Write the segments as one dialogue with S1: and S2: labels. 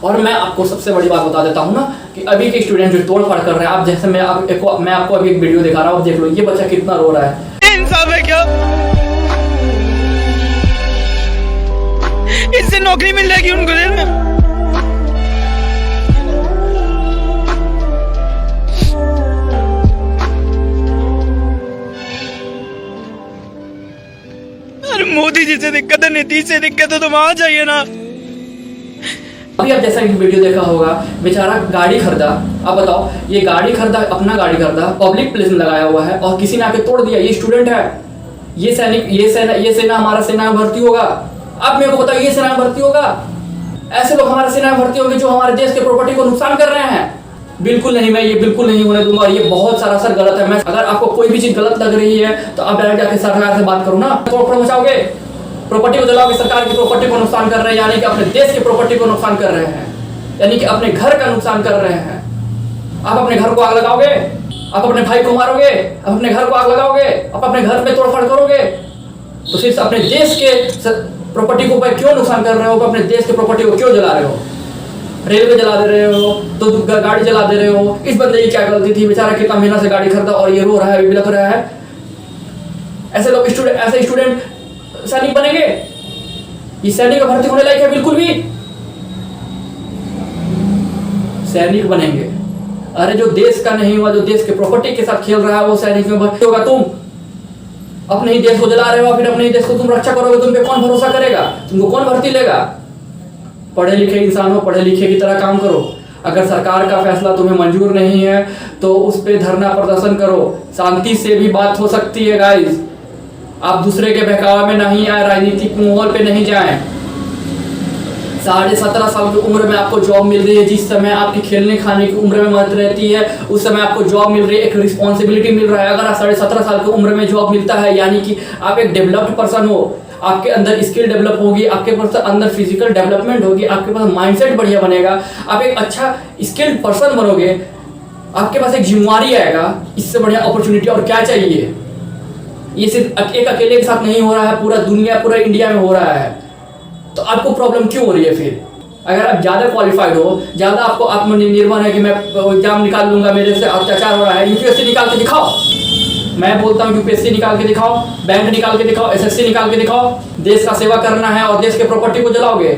S1: और मैं आपको सबसे बड़ी बात बता देता हूँ ना कि अभी के स्टूडेंट जो तोड़फाड़ कर रहे हैं, आप जैसे मैं आपको अभी एक वीडियो दिखा रहा हूँ, देख लो ये बच्चा कितना रो रहा है।
S2: इंसाफ है क्या? इससे नौकरी मिल जाएगी उनको जेल में। अरे मोदी जी से दिक्कत है, नीतीश से दिक्कत है, तो वहां जाइए ना।
S1: अभी आप जैसा वीडियो देखा होगा, बेचारा गाड़ी खरीदा। आप बताओ, ये गाड़ी खरीदा, अपना गाड़ी खरीदा, पब्लिक प्लेस में लगाया हुआ है और किसी ने आके तोड़ दिया। ये स्टूडेंट है, ये सैनिक, ये सेना हमारा सेना में भर्ती होगा। आप मेरे को बताओ, ये सेना में भर्ती होगा? ऐसे लोग हमारे सेना में भर्ती होंगे जो हमारे देश के प्रॉपर्टी को नुकसान कर रहे हैं? बिल्कुल नहीं, मैं ये बिल्कुल नहीं होने दूंगा। ये बहुत सरासर गलत है। मैं अगर आपको कोई भी चीज गलत लग रही है तो आप डायरेक्ट जाके सरकार से बात करो ना। तोड़ मचाओगे, प्रॉपर्टी को जलाओगे, सरकार की प्रॉपर्टी को नुकसान कर रहे हैं, यानी कि अपने देश की प्रॉपर्टी को नुकसान कर रहे हैं, यानी कि अपने घर का नुकसान कर रहे हैं। आप अपने घर को आग लगाओगे, आप अपने भाई को मारोगे, आप अपने घर को आग लगाओगे, आप अपने घर में तोड़फाड़ करोगे, तो सिर्फ अपने देश के प्रॉपर्टी को क्यों नुकसान कर रहे हो? अपने देश की प्रॉपर्टी को क्यों जला रहे हो? रेलवे जला दे रहे हो, तो गाड़ी जला दे रहे हो। इस बंदे की क्या गलती थी? बेचारा कितना मेहनत से गाड़ी खरीदा और ये रो रहा है, बिलख रहा है। ऐसे लोग ऐसे स्टूडेंट सैनिक बनेंगे? ये सैनिक का भर्ती होने लायक है? बिल्कुल भी सैनिक बनेंगे? अरे जो देश का नहीं हुआ, जो देश के प्रॉपर्टी के साथ खेल रहा है, वो सैनिक में भर्ती होगा। तुम अपने ही देश को जला रहे हो, फिर अपने ही देश को तुम रक्षा करोगे, तुम पे कौन भरोसा करेगा? तुमको कौन भर्ती लेगा? पढ़े लिखे इंसान हो, पढ़े लिखे की तरह काम करो। अगर सरकार का फैसला तुम्हें मंजूर नहीं है तो उस पर धरना प्रदर्शन करो, शांति से भी बात हो सकती है गाइस। आप दूसरे के बहकावे में नहीं आए, राजनीतिक माहौल पे नहीं जाएं। 17.5 साल की उम्र में आपको जॉब मिल रही है, जिस समय आपकी खेलने खाने की उम्र में मदद रहती है, उस समय आपको जॉब मिल रही है, एक रिस्पॉन्सिबिलिटी मिल रहा है। अगर आप 17.5 साल की उम्र में जॉब मिलता है, यानी कि आप एक डेवलप्ड पर्सन हो, आपके अंदर स्किल डेवलप होगी, आपके पास अंदर फिजिकल डेवलपमेंट होगी, आपके पास माइंडसेट बढ़िया बनेगा, आप एक अच्छा स्किल्ड पर्सन बनोगे, आपके पास एक जिम्मेवारी आएगा। इससे बढ़िया अपॉर्चुनिटी और क्या चाहिए? ये सिर्फ एक अकेले के साथ नहीं हो रहा है, पूरा दुनिया, पूरा इंडिया में हो रहा है। तो आपको प्रॉब्लम क्यों हो रही है फिर? अगर आप ज़्यादा क्वालिफाइड हो, ज़्यादा आपको आत्मनिर्भर है कि मैं एग्जाम निकाल लूंगा, मेरे से अत्याचार हो रहा है, यूपीएससी निकाल के दिखाओ। मैं बोलता हूँ यूपीएससी निकाल के दिखाओ, बैंक निकाल के दिखाओ, एसएससी निकाल के दिखाओ। देश का सेवा करना है और देश के प्रॉपर्टी को जलाओगे।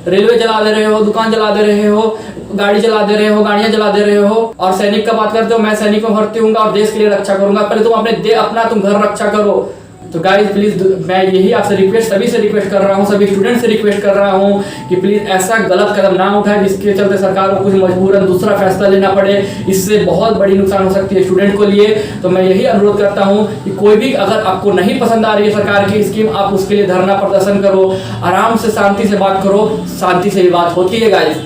S1: रेलवे जला दे रहे हो, दुकान जला दे रहे हो, गाड़ी जला दे रहे हो, गाड़ियां जला दे रहे हो, और सैनिक का बात करते हो। मैं सैनिक में भर्ती हूँ और देश के लिए रक्षा करूंगा। पहले तुम अपना तुम घर रक्षा करो। तो गाइस प्लीज, मैं यही आपसे सभी से रिक्वेस्ट कर रहा हूँ, सभी स्टूडेंट से रिक्वेस्ट कर रहा हूँ कि प्लीज ऐसा गलत कदम ना उठाएं जिसके चलते सरकार को कुछ मजबूरन दूसरा फैसला लेना पड़े। इससे बहुत बड़ी नुकसान हो सकती है स्टूडेंट को लिए। तो मैं यही अनुरोध करता हूँ कि कोई भी अगर आपको नहीं पसंद आ रही है सरकार की स्कीम, आप उसके लिए धरना प्रदर्शन करो, आराम से शांति से बात करो। शांति से ही बात होती है गाइस।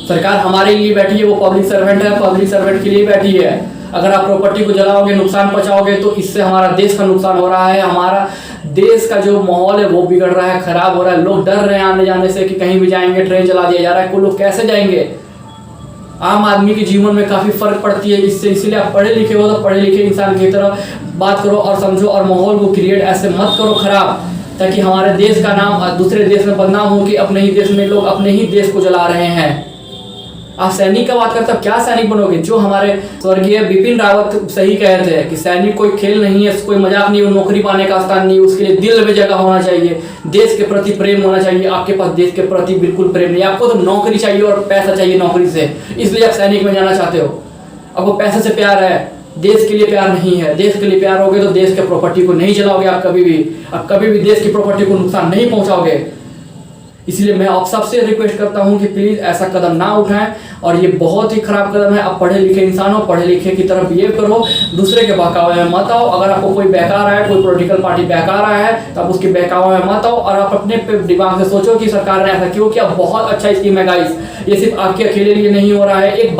S1: सरकार हमारे लिए बैठी है, वो पब्लिक सर्वेंट है, पब्लिक सर्वेंट के लिए बैठी है। अगर आप प्रॉपर्टी को जलाओगे, नुकसान पहुंचाओगे, तो इससे हमारा देश का नुकसान हो रहा है। हमारा देश का जो माहौल है वो बिगड़ रहा है, खराब हो रहा है। लोग डर रहे हैं आने जाने से कि कहीं भी जाएंगे ट्रेन जला दिया जा रहा है, कोई लोग कैसे जाएंगे? आम आदमी के जीवन में काफ़ी फर्क पड़ती है इससे। इसीलिए आप पढ़े लिखे हो तो पढ़े लिखे इंसान की तरह बात करो और समझो, और माहौल को क्रिएट ऐसे मत करो खराब, ताकि हमारे देश का नाम दूसरे देश में बदनाम हो कि अपने ही देश में लोग अपने ही देश को जला रहे हैं। आप सैनिक का बात करते हो, क्या सैनिक बनोगे? जो हमारे स्वर्गीय बिपिन रावत सही कहते हैं कि सैनिक कोई खेल नहीं है, कोई मजाक नहीं, वो नौकरी पाने का स्थान नहीं, उसके लिए दिल में जगह होना चाहिए, देश के प्रति प्रेम होना चाहिए। आपके पास देश के प्रति बिल्कुल प्रेम नहीं, आपको तो नौकरी चाहिए और पैसा चाहिए नौकरी से, इसलिए आप सैनिक में जाना चाहते हो। आपको पैसे से प्यार है, देश के लिए प्यार नहीं है। देश के लिए प्यार होगे तो देश के प्रॉपर्टी को नहीं जलाओगे आप कभी भी देश की प्रॉपर्टी को नुकसान नहीं पहुंचाओगे। इसलिए मैं आप सबसे रिक्वेस्ट करता हूं कि प्लीज ऐसा कदम ना उठाएं, और ये बहुत ही खराब कदम है। आप पढ़े लिखे इंसान हो, पढ़े लिखे की तरह बिहेव करो, दूसरे के बहकावे में मत आओ। अगर आपको कोई बहका रहा है, कोई पॉलिटिकल पार्टी बहका रहा है, तो आप उसके बहकावे में मत आओ, और आप अपने दिमाग से सोचो कि सरकार ने ऐसा क्यों किया। बहुत अच्छा स्कीम है गाइस, ये सिर्फ आपके अकेले लिए नहीं हो रहा है। एक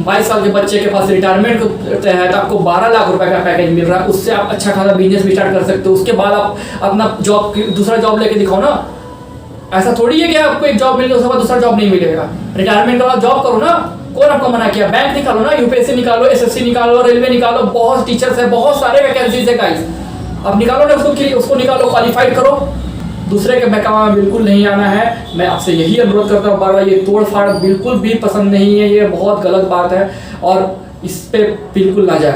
S1: 22 साल के बच्चे के पास रिटायरमेंट के तहत आपको 12 लाख रुपए का पैकेज मिल रहा है, उससे आप अच्छा खासा बिजनेस भी स्टार्ट कर सकते हो। उसके बाद आप अपना दूसरा जॉब लेके दिखाओ ना। ऐसा थोड़ी है कि आपको एक जॉब मिल गई उसके बाद दूसरा जॉब नहीं मिलेगा। रिटायरमेंट के बाद जॉब करो ना, कौन आपको मना किया? बैंक निकालो ना, यूपीएससी निकालो, एसएससी निकालो, रेलवे निकालो, बहुत टीचर्स है, बहुत सारे वैकेंसीज है गाइस। अब निकालो ना उसको निकालो, क्वालिफाइड करो। दूसरे के बहकावा में बिल्कुल नहीं आना है। मैं आपसे यही अनुरोध करता हूँ बार बार, ये तोड़ फाड़ बिल्कुल भी पसंद नहीं है, ये बहुत गलत बात है और इस पे बिल्कुल ना जाए।